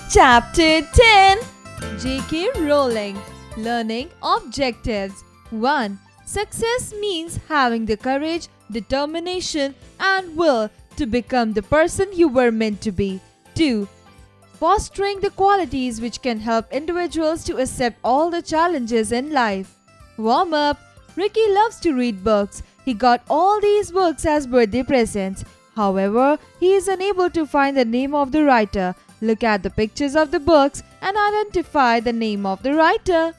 Chapter 10 J.K. Rowling Learning Objectives 1. Success means having the courage, determination, and will to become the person you were meant to be. 2. Fostering the qualities which can help individuals to accept all the challenges in life. Warm up. Ricky loves to read books. He got all these books as birthday presents. However, he is unable to find the name of the writer. Look at the pictures of the books and identify the name of the writer.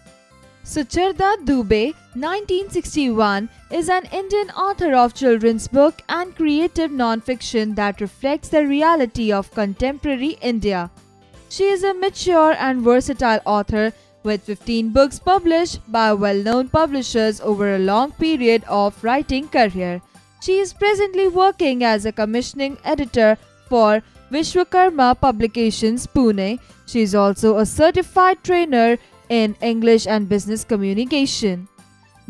Sucharda Dubey, 1961, is an Indian author of children's book and creative non-fiction that reflects the reality of contemporary India. She is a mature and versatile author with 15 books published by well-known publishers over a long period of writing career. She is presently working as a commissioning editor for Vishwakarma Publications, Pune. She is also a certified trainer in English and business communication.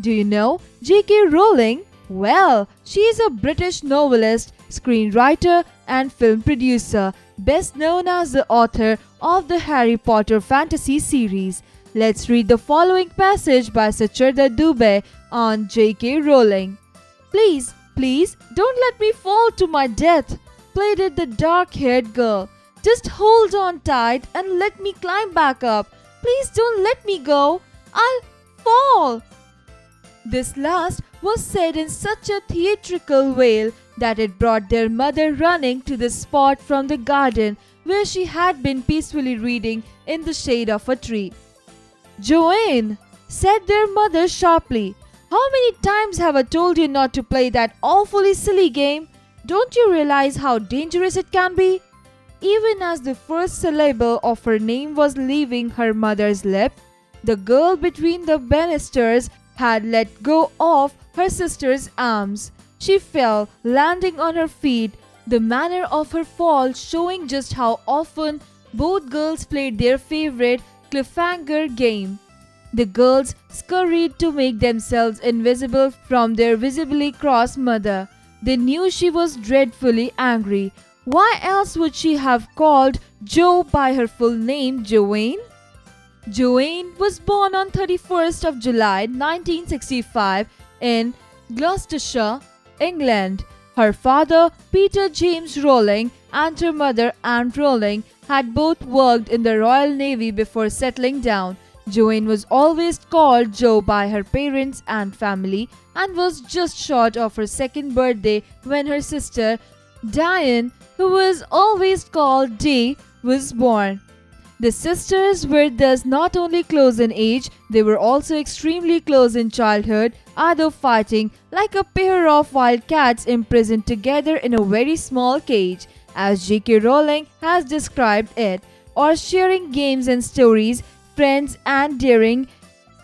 Do you know J.K. Rowling? Well, she is a British novelist, screenwriter, and film producer, best known as the author of the Harry Potter fantasy series. Let's read the following passage by Sucharda Dubey on J.K. Rowling. Please, don't let me fall to my death, pleaded the dark-haired girl. Just hold on tight and let me climb back up. Please don't let me go. I'll fall. This last was said in such a theatrical wail that it brought their mother running to the spot from the garden where she had been peacefully reading in the shade of a tree. Joanne, said their mother sharply, how many times have I told you not to play that awfully silly game? Don't you realize how dangerous it can be? Even as the first syllable of her name was leaving her mother's lip, the girl between the banisters had let go of her sister's arms. She fell, landing on her feet, the manner of her fall showing just how often both girls played their favorite cliffhanger game. The girls scurried to make themselves invisible from their visibly cross mother. They knew she was dreadfully angry. Why else would she have called Jo by her full name, Joanne? Joanne was born on 31st of July 1965 in Gloucestershire, England. Her father, Peter James Rowling, and her mother, Anne Rowling, had both worked in the Royal Navy before settling down. Joanne was always called Jo by her parents and family and was just short of her second birthday when her sister, Diane, who was always called Day, was born. The sisters were thus not only close in age, they were also extremely close in childhood, either fighting like a pair of wild cats imprisoned together in a very small cage, as J.K. Rowling has described it, or sharing games and stories, friends and daring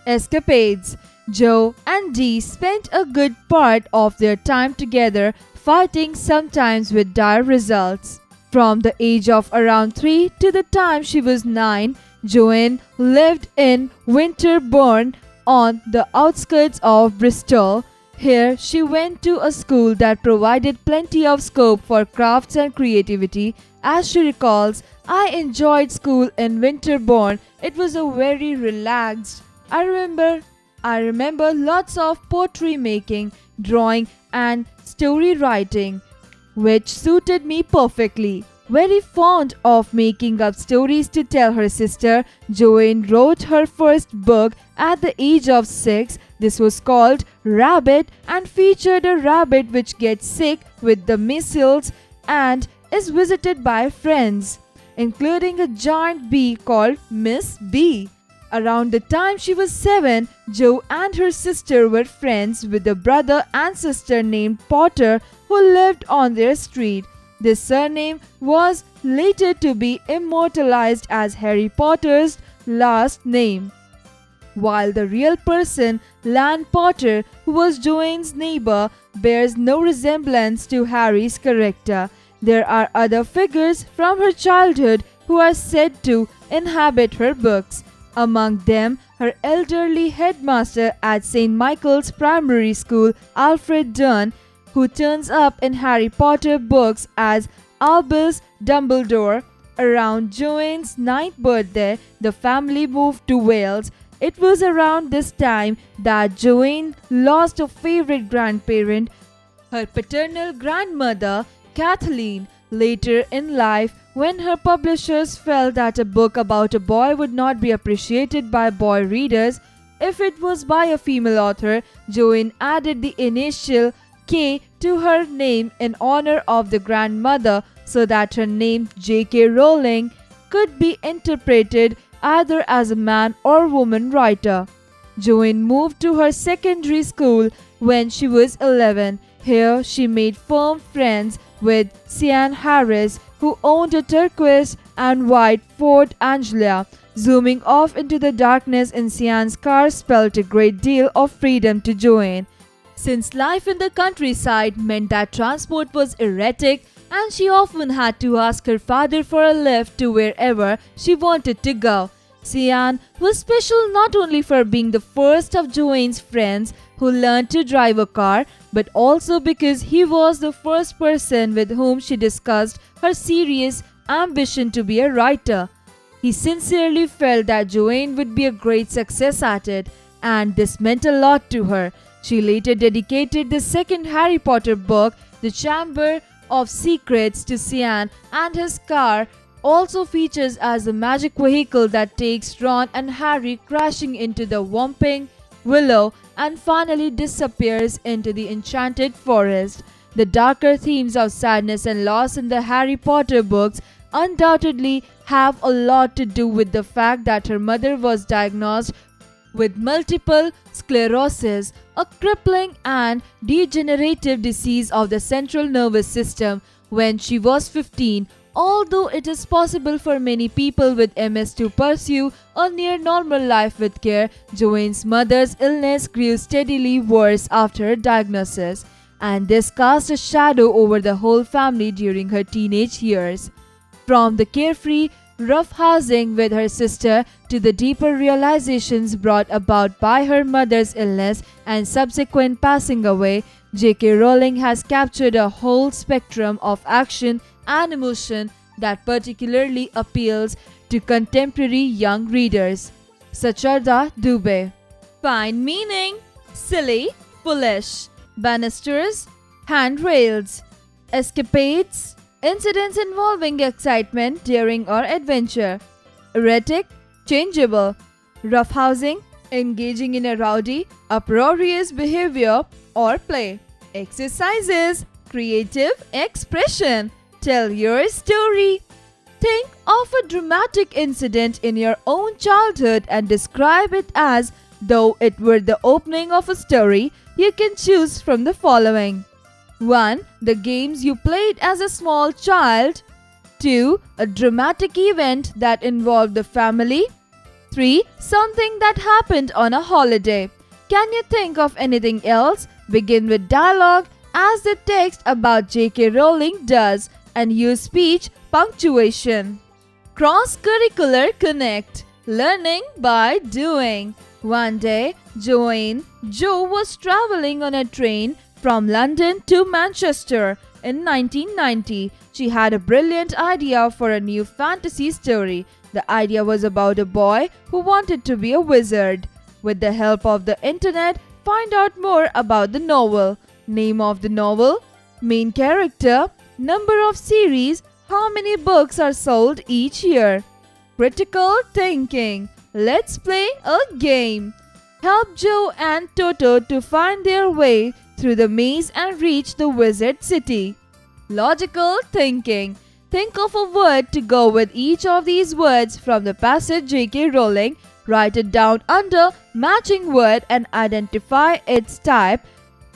escapades. Jo and Dee spent a good part of their time together, fighting sometimes with dire results. From the age of around 3 to the time she was 9, Joanne lived in Winterbourne on the outskirts of Bristol. Here she went to a school that provided plenty of scope for crafts and creativity. As she recalls, I enjoyed school in Winterbourne. It was a very relaxed. I remember lots of poetry making, drawing and story writing, which suited me perfectly. Very fond of making up stories to tell her sister, Joanne wrote her first book at the age of 6. This was called Rabbit and featured a rabbit which gets sick with the measles and is visited by friends, including a giant bee called Miss Bee. Around the time she was 7, Jo and her sister were friends with a brother and sister named Potter who lived on their street. This surname was later to be immortalized as Harry Potter's last name, while the real person, Lan Potter, who was Joanne's neighbor, bears no resemblance to Harry's character. There are other figures from her childhood who are said to inhabit her books. Among them, her elderly headmaster at St. Michael's Primary School, Alfred Dunn, who turns up in Harry Potter books as Albus Dumbledore, Around Joanne's ninth birthday, the family moved to Wales. It was around this time that Joanne lost a favorite grandparent, her paternal grandmother, Kathleen. Later in life, when her publishers felt that a book about a boy would not be appreciated by boy readers if it was by a female author, Joanne added the initial K to her name in honor of the grandmother so that her name J.K. Rowling could be interpreted either as a man or woman writer. Joanne moved to her secondary school when she was 11. Here she made firm friends with Sian Harris, who owned a turquoise and white Ford Anglia. Zooming off into the darkness in Sian's car spelt a great deal of freedom to Joanne. Since life in the countryside meant that transport was erratic and she often had to ask her father for a lift to wherever she wanted to go, Sian was special not only for being the first of Joanne's friends who learned to drive a car, but also because he was the first person with whom she discussed her serious ambition to be a writer. He sincerely felt that Joanne would be a great success at it, and this meant a lot to her. She later dedicated the second Harry Potter book, The Chamber of Secrets, to Sian, and his car also features as a magic vehicle that takes Ron and Harry crashing into the Whomping Willow and finally disappears into the enchanted forest. The darker themes of sadness and loss in the Harry Potter books undoubtedly have a lot to do with the fact that her mother was diagnosed with multiple sclerosis, a crippling and degenerative disease of the central nervous system, when she was 15. Although it is possible for many people with MS to pursue a near normal life with care, Joanne's mother's illness grew steadily worse after her diagnosis, and this cast a shadow over the whole family during her teenage years. From the carefree roughhousing with her sister to the deeper realizations brought about by her mother's illness and subsequent passing away, J.K. Rowling has captured a whole spectrum of action and emotion that particularly appeals to contemporary young readers. Sacharda Dubey. Find meaning: silly, foolish. Banisters, handrails. Escapades, incidents involving excitement, daring or adventure. Erratic, changeable. Roughhousing, engaging in a rowdy, uproarious behavior or play. Exercises, creative expression. Tell your story. Think of a dramatic incident in your own childhood and describe it as though it were the opening of a story. You can choose from the following: 1. The games you played as a small child. 2. A dramatic event that involved the family. 3. Something that happened on a holiday. Can you think of anything else? Begin with dialogue as the text about J.K. Rowling does, and use speech punctuation. Cross-curricular connect. Learning by doing. One day, Jo was traveling on a train from London to Manchester in 1990. She had a brilliant idea for a new fantasy story. The idea was about a boy who wanted to be a wizard. With the help of the internet, find out more about the novel. Name of the novel, main character, number of series, how many books are sold each year. Critical thinking. Let's play a game. Help Joe and Toto to find their way through the maze and reach the wizard city. Logical thinking. Think of a word to go with each of these words from the passage J.K. Rowling. Write it down under matching word and identify its type,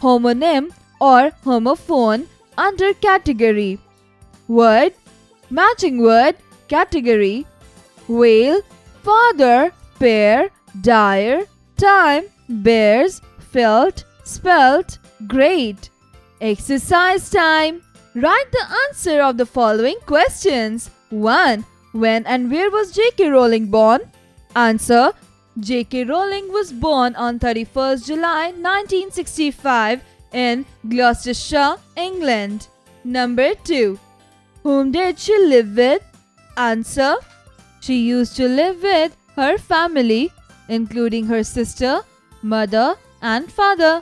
homonym or homophone, under category. Word, matching word, category. Whale, father, pair, dire, time, bears, felt, spelt, great. Exercise time. Write the answer of the following questions. 1. When and where was J.K. Rowling born? Answer. J.K. Rowling was born on 31st July 1965 in Gloucestershire, England. Number 2. Whom did she live with? Answer: she used to live with her family, including her sister, mother, and father.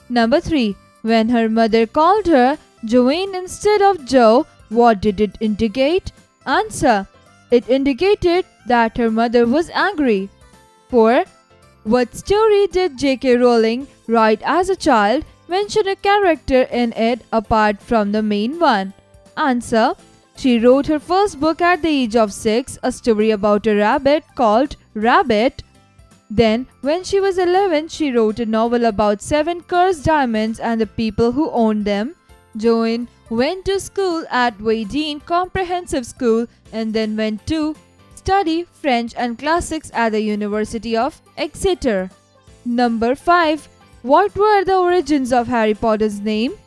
Number 3. When her mother called her Joanne instead of Joe, what did it indicate? Answer: it indicated that her mother was angry. 4. What story did J.K. Rowling write as a child? Mention a character in it apart from the main one. Answer: she wrote her first book at the age of 6, a story about a rabbit called Rabbit. Then, when she was 11, she wrote a novel about 7 cursed diamonds and the people who owned them. Joanne went to school at Weydene Comprehensive School and then went to study French and classics at the University of Exeter. Number 5. What were the origins of Harry Potter's name?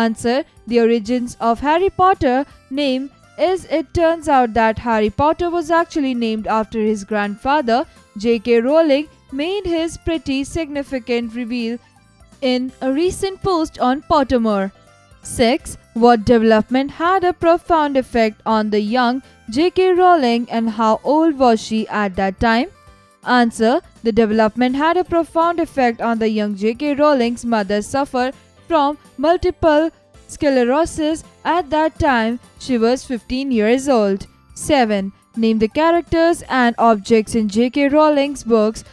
Answer: the origins of Harry Potter name is, it turns out that Harry Potter was actually named after his grandfather. J.K. Rowling made his pretty significant reveal in a recent post on Pottermore. 6. What development had a profound effect on the young J.K. Rowling and how old was she at that time? Answer: the development had a profound effect on the young J.K. Rowling's mother suffered from multiple sclerosis at that time. She was 15 years old. 7. Name the characters and objects in J.K. Rowling's books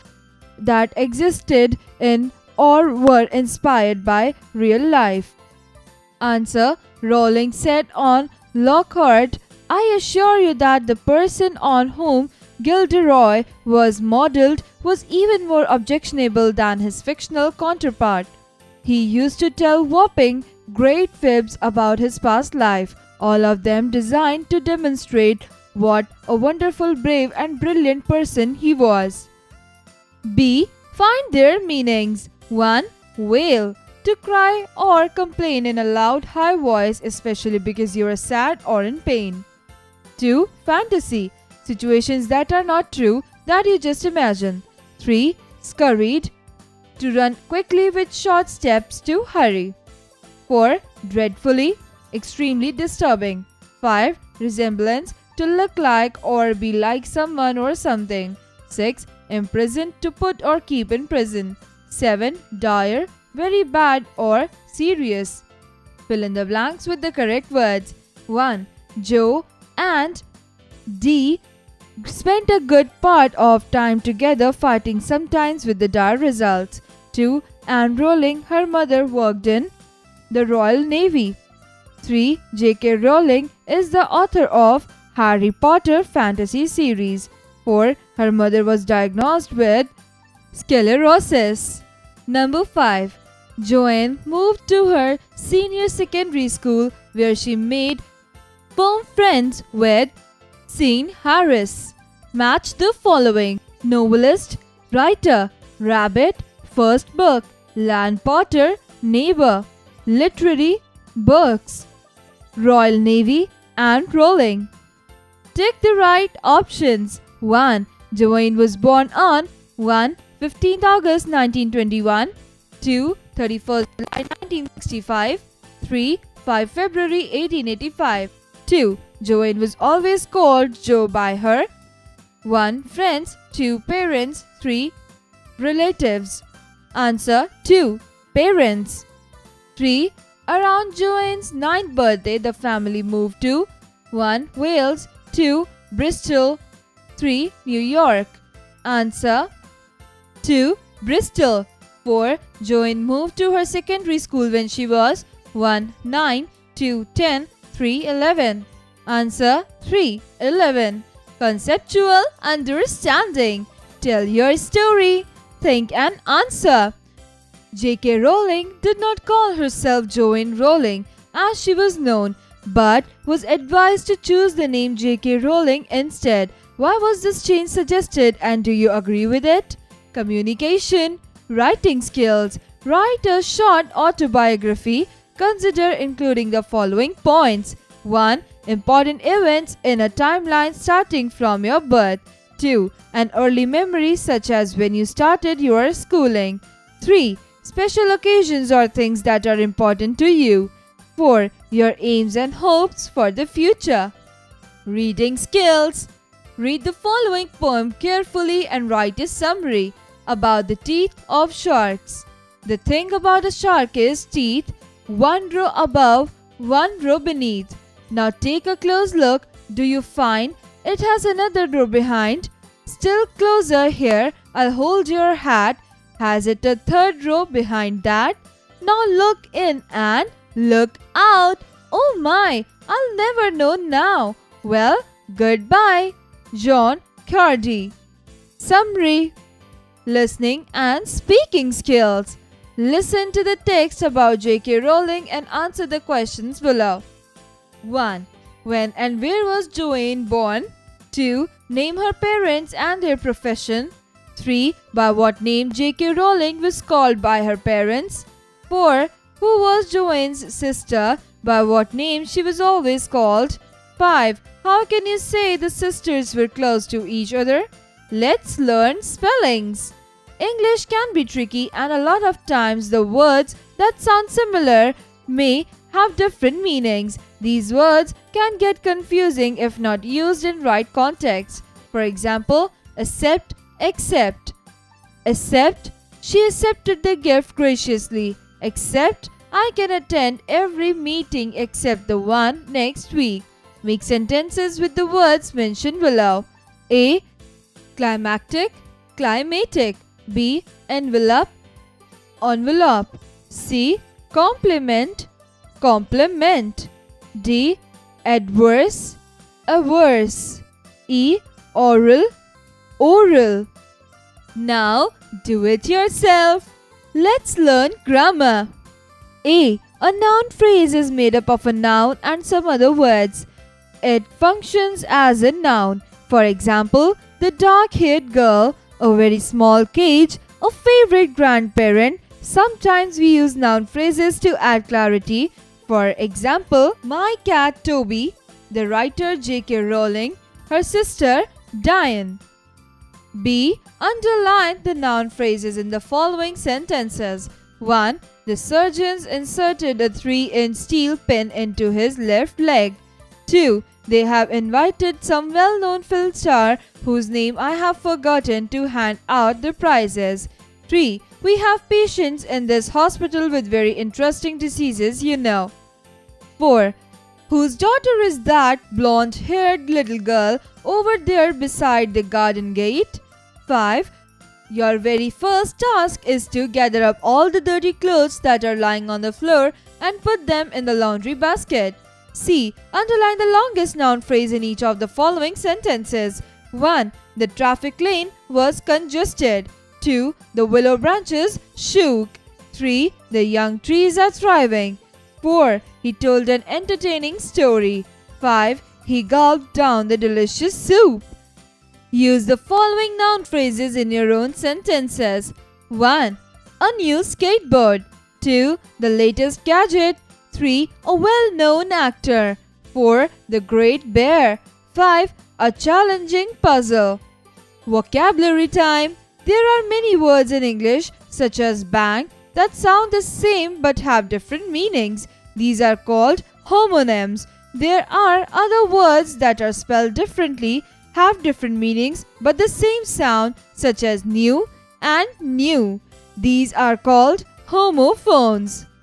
that existed in or were inspired by real life. Answer: Rowling said on Lockhart, "I assure you that the person on whom Gilderoy was modeled was even more objectionable than his fictional counterpart. He used to tell whopping great fibs about his past life, all of them designed to demonstrate what a wonderful, brave and brilliant person he was." B. Find their meanings. 1. Wail: to cry or complain in a loud, high voice, especially because you are sad or in pain. 2. Fantasy: situations that are not true, that you just imagine. 3. Scurried: to run quickly with short steps, to hurry. 4. Dreadfully: extremely disturbing. 5. Resemblance: to look like or be like someone or something. 6. Imprisoned: to put or keep in prison. 7. Dire: very bad or serious. Fill in the blanks with the correct words. 1. Joe and D spent a good part of time together fighting, sometimes with the dire results. 2. Anne Rowling, her mother, worked in the Royal Navy. 3. J.K. Rowling is the author of Harry Potter fantasy series. 4. Her mother was diagnosed with sclerosis. Number 5. Joanne moved to her senior secondary school where she made firm friends with Sean Harris. Match the following: novelist, writer, rabbit, first book, Land Potter, neighbor, literary, books, Royal Navy, and Rowling. Take the right options. 1. Joanne was born on 1. 15th August 1921. 2. 31st July 1965. 3. 5 February 1885. 2. Joanne was always called Jo by her 1. Friends, 2. Parents, 3. Relatives. Answer: 2. Parents. 3. Around Joanne's 9th birthday, the family moved to 1. Wales, 2. Bristol, 3. New York. Answer: 2. Bristol. 4. Joanne moved to her secondary school when she was 1. 9, 2. 10, 3. 11. Answer: 3. 11. Conceptual understanding. Tell your story. Think and answer. J.K. Rowling did not call herself Joanne Rowling as she was known, but was advised to choose the name J.K. Rowling instead. Why was this change suggested, and do you agree with it? Communication. Writing skills. Write a short autobiography. Consider including the following points. 1. Important events in a timeline starting from your birth. 2. An early memory such as when you started your schooling. 3. Special occasions or things that are important to you. 4. Your aims and hopes for the future. Reading skills. Read the following poem carefully and write a summary about the teeth of sharks. The thing about a shark is teeth, one row above, one row beneath. Now take a close look. Do you find it has another row behind? Still closer here, I'll hold your hat. Has it a third row behind that? Now look in and look out. Oh my, I'll never know now. Well, goodbye. John Cardy. Summary. Listening and speaking skills. Listen to the text about J.K. Rowling and answer the questions below. 1. When and where was Joanne born? 2. Name her parents and their profession. 3. By what name J.K. Rowling was called by her parents. 4. Who was Joanne's sister? By what name she was always called. 5. How can you say the sisters were close to each other? Let's learn spellings. English can be tricky, and a lot of times the words that sound similar may have different meanings. These words can get confusing if not used in right context. For example, accept, accept. Accept, she accepted the gift graciously. Accept, I can attend every meeting except the one next week. Make sentences with the words mentioned below. A. Climactic, climatic. B. Envelope, envelope. C. Complement, complement. D. Adverse, averse. E. Oral, oral. Now do it yourself. Let's learn grammar. A. A noun phrase is made up of a noun and some other words. It functions as a noun. For example, the dark-haired girl, a very small cage, a favorite grandparent. Sometimes we use noun phrases to add clarity. For example, my cat Toby, the writer J.K. Rowling, her sister Diane. B. Underline the noun phrases in the following sentences. 1. The surgeons inserted a 3-inch steel pin into his left leg. 2. They have invited some well-known film star whose name I have forgotten to hand out the prizes. 3. We have patients in this hospital with very interesting diseases, you know. 4. Whose daughter is that blonde-haired little girl over there beside the garden gate? 5. Your very first task is to gather up all the dirty clothes that are lying on the floor and put them in the laundry basket. C. Underline the longest noun phrase in each of the following sentences. 1. The traffic lane was congested. 2. The willow branches shook. 3. The young trees are thriving. 4. He told an entertaining story. 5. He gulped down the delicious soup. Use the following noun phrases in your own sentences. 1. A new skateboard. 2. The latest gadget. 3. A well-known actor. 4. The great bear. 5. A challenging puzzle. Vocabulary time. There are many words in English, such as bank, that sound the same but have different meanings. These are called homonyms. There are other words that are spelled differently, have different meanings but the same sound, such as new and new. These are called homophones.